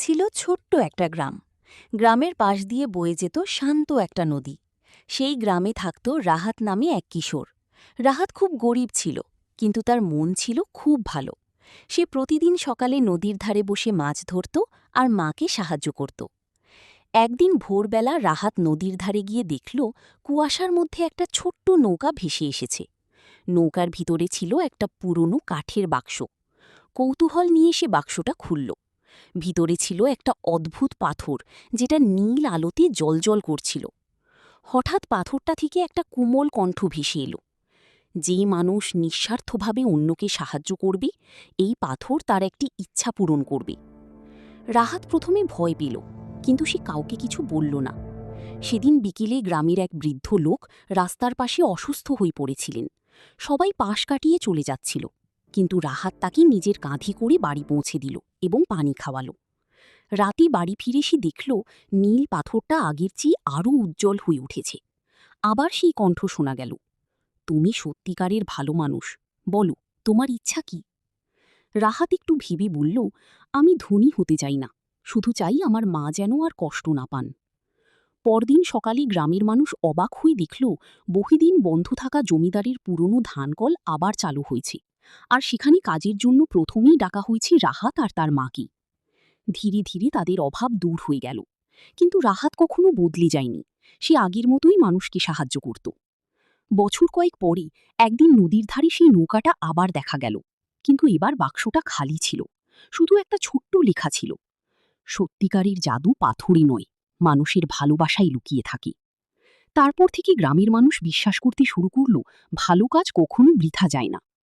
ছিল ছোট্ট একটা গ্রাম। গ্রামের পাশ দিয়ে বয়ে যেত শান্ত একটা নদী। সেই গ্রামে থাকত রাহাত নামে এক কিশোর। রাহাত খুব গরিব ছিল, কিন্তু তার মন ছিল খুব ভালো। সে প্রতিদিন সকালে নদীর ধারে বসে মাছ ধরত আর মাকে সাহায্য করত। একদিন ভোরবেলা রাহাত নদীর ধারে গিয়ে দেখল কুয়াশার মধ্যে একটা ছোট্ট নৌকা ভেসে এসেছে। নৌকার ভিতরে ছিল একটা পুরনো কাঠের বাক্স। কৌতূহল নিয়ে সে বাক্সটা খুলল। ভিতরে ছিল একটা অদ্ভুত পাথর, যেটা নীল আলোতে জ্বলজ্বল করছিল। হঠাৎ পাথরটা থেকে একটা কোমল কণ্ঠ ভেসে এলো। যেই মানুষ নিঃস্বার্থভাবে অন্যকে সাহায্য করবে, এই পাথর তার একটি ইচ্ছা পূরণ করবে। রাহাত প্রথমে ভয় পেল, কিন্তু সে কাউকে কিছু বলল না। সেদিন বিকেলে গ্রামের এক বৃদ্ধ লোক রাস্তার পাশে অসুস্থ হয়ে পড়েছিলেন। সবাই পাশ কাটিয়ে চলে যাচ্ছিল, কিন্তু রাহাত তাকে নিজের কাঁধে করে বাড়ি পৌঁছে দিল এবং পানি খাওয়াল। রাতে বাড়ি ফিরে সে দেখল নীল পাথরটা আগের চেয়ে আরও উজ্জ্বল হয়ে উঠেছে। আবার সেই কণ্ঠ শোনা গেল, তুমি সত্যিকারের ভালো মানুষ, বলো তোমার ইচ্ছা কি? রাহাত একটু ভেবে বলল, আমি ধনী হতে চাই না, শুধু চাই আমার মা যেন আর কষ্ট না পান। পরদিন সকালে গ্রামের মানুষ অবাক হয়ে দেখল বহুদিন বন্ধ থাকা জমিদারের পুরনো ধানকল আবার চালু হয়েছে, আর সেখানে কাজের জন্য প্রথমেই ডাকা হয়েছে রাহাত আর তার মাকে। ধীরে ধীরে তাদের অভাব দূর হয়ে গেল, কিন্তু রাহাত কখনো বদলে যায়নি। সে আগের মতোই মানুষকে সাহায্য করত। বছর কয়েক পরে একদিন নদীর ধারে সেই নৌকাটা আবার দেখা গেল, কিন্তু এবার বাক্সটা খালি ছিল। শুধু একটা ছোট্ট লেখা ছিল, সত্যিকারের জাদু পাথরে নয়, মানুষের ভালোবাসায় লুকিয়ে থাকে। তারপর থেকে গ্রামের মানুষ বিশ্বাস করতে শুরু করল, ভালো কাজ কখনো বৃথা যায় না।